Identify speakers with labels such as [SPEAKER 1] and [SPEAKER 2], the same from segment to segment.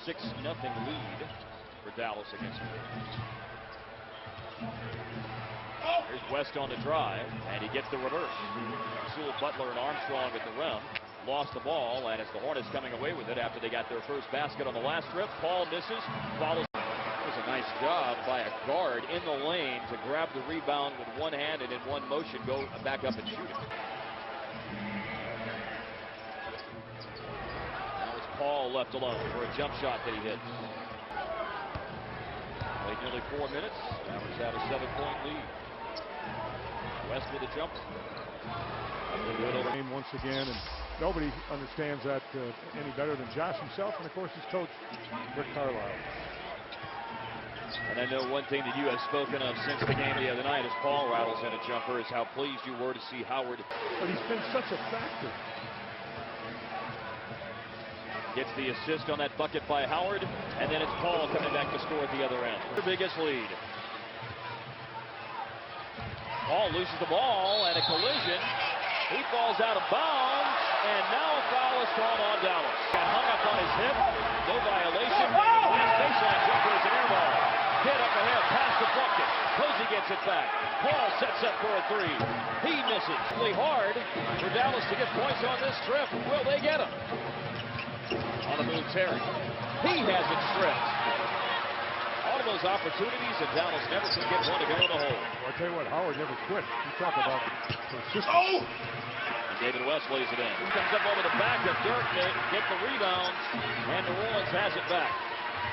[SPEAKER 1] 6-0 lead for Dallas against the Mavericks. Here's West on the drive, and he gets the reverse. Sewell, Butler, and Armstrong at the rim. Lost the ball, and it's the Hornets coming away with it after they got their first basket on the last trip. Paul misses, follows. It was a nice job by a guard in the lane to grab the rebound with one hand and in one motion go back up and shoot it. Now it's Paul left alone for a jump shot that he hits. Played nearly 4 minutes. Mavericks have a 7-point lead. West with a jumper.
[SPEAKER 2] Game once again, and nobody understands that any better than Josh himself, and of course his coach, Rick Carlisle.
[SPEAKER 1] And I know one thing that you have spoken of since the game the other night as Paul rattles in a jumper is how pleased you were to see Howard.
[SPEAKER 2] But he's been such a factor.
[SPEAKER 1] Gets the assist on that bucket by Howard, and then it's Paul coming back to score at the other end. Their biggest lead. Paul loses the ball, and a collision. He falls out of bounds, and now a foul is called on Dallas. Got hung up on his hip, no violation. His baseline jumper is an air ball. Hit up ahead, past the bucket. Posey gets it back. Paul sets up for a three. He misses. Really hard for Dallas to get points on this trip. Will they get him? On the move, Terry. He has it stripped. All of those opportunities, and Dallas never can get one to go in the hole.
[SPEAKER 2] Well, I tell you what, Howard never quit. You talk about persistence.
[SPEAKER 1] Oh! And David West lays it in. He comes up over the back of Dirk to get the rebound, and New Orleans has it back.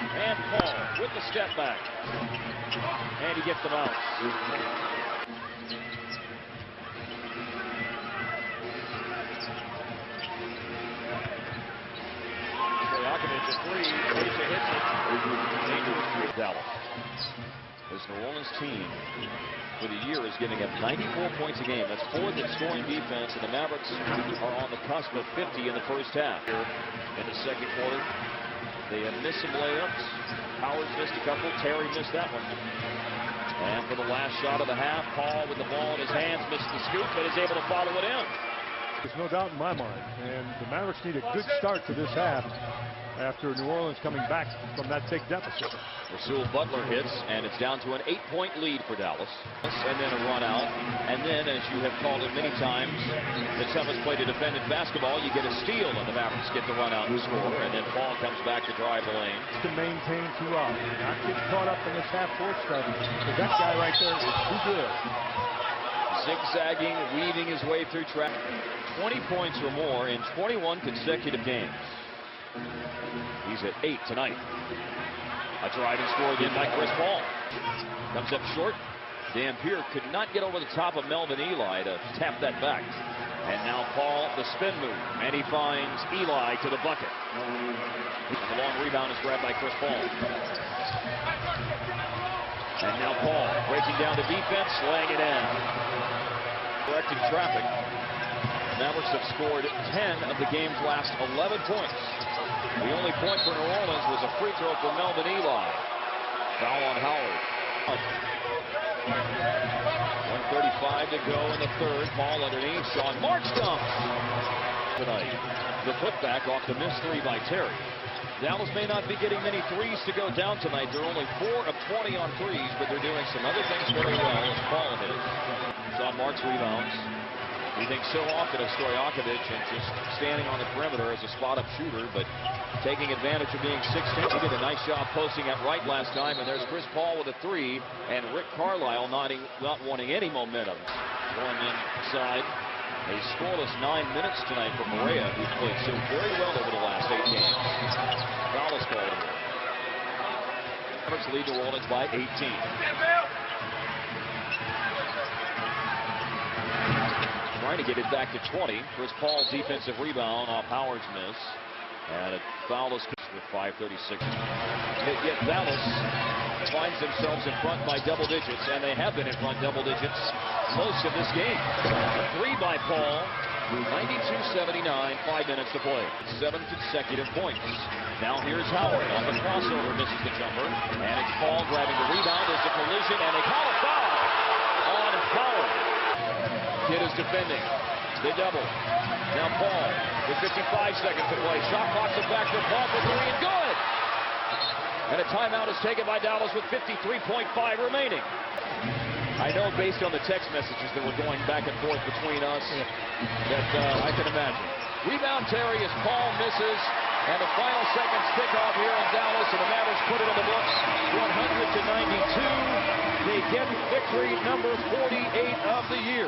[SPEAKER 1] And Paul with the step back. And he gets the bounce. Stojakovic a three. Asa hits it. Dangerous for Dallas. This New Orleans team for the year is giving up 94 points a game. That's fourth in scoring defense, and the Mavericks are on the cusp of 50 in the first half. In the second quarter, they have missed some layups. Howard's missed a couple. Terry missed that one. And for the last shot of the half, Paul with the ball in his hands missed the scoop, but is able to follow it in.
[SPEAKER 2] There's no doubt in my mind, and the Mavericks need a good start to this half after New Orleans coming back from that big deficit.
[SPEAKER 1] Sewell, Butler hits, and it's down to an 8-point lead for Dallas. And then a run out. And then, as you have called it many times, the toughest play to defend in basketball, you get a steal, and the Mavericks get the run out and score. And then Paul comes back to drive the lane.
[SPEAKER 2] To maintain throughout, not get caught up in this half-court stuff. Because that guy right there is too good.
[SPEAKER 1] Zigzagging, weaving his way through traffic. 20 points or more in 21 consecutive games. He's at 8 tonight. A drive and score again by Chris Paul. Comes up short. Dampier could not get over the top of Melvin Ely to tap that back. And now Paul, the spin move. And he finds Ely to the bucket. And the long rebound is grabbed by Chris Paul. And now Paul breaking down the defense, laying it in. Correcting traffic. The Mavericks have scored 10 of the game's last 11 points. The only point for New Orleans was a free throw for Melvin Ely. Foul on Howard. 1:35 to go in the third. Paul underneath. Sean Marks dumps tonight. The putback off the missed three by Terry. Dallas may not be getting many threes to go down tonight. They're only 4 of 20 on threes, but they're doing some other things very well as Paul hit it. Sean Marks rebounds. We think so often of Stojakovic and just standing on the perimeter as a spot-up shooter, but taking advantage of being 6'10". He did a nice job posting at right last time, and there's Chris Paul with a three, and Rick Carlisle not wanting any momentum. Going inside. A scoreless 9 minutes tonight for Perea, who's played so very well over the last 8 games. Foul is called. Mavericks lead New Orleans by 18. Trying to get it back to 20. Chris Paul defensive rebound off Howard's miss. And a foul is with 5:36. Yet Dallas finds themselves in front by double digits, and they have been in front double digits most of this game. A three by Paul. 92-79, 5 minutes to play. 7 consecutive points. Now here's Howard on the crossover, misses the jumper. And it's Paul grabbing the rebound. There's a collision, and they call a foul on Howard. Kid is defending. They double. Now Paul with 55 seconds to play. Shot clock's it back for Paul for three and good. And a timeout is taken by Dallas with 53.5 remaining. I know based on the text messages that were going back and forth between us that I can imagine. Rebound Terry as Paul misses. And the final seconds tick off here in Dallas, and the Mavericks put it in the books, 100-92. They get victory number 48 of the year.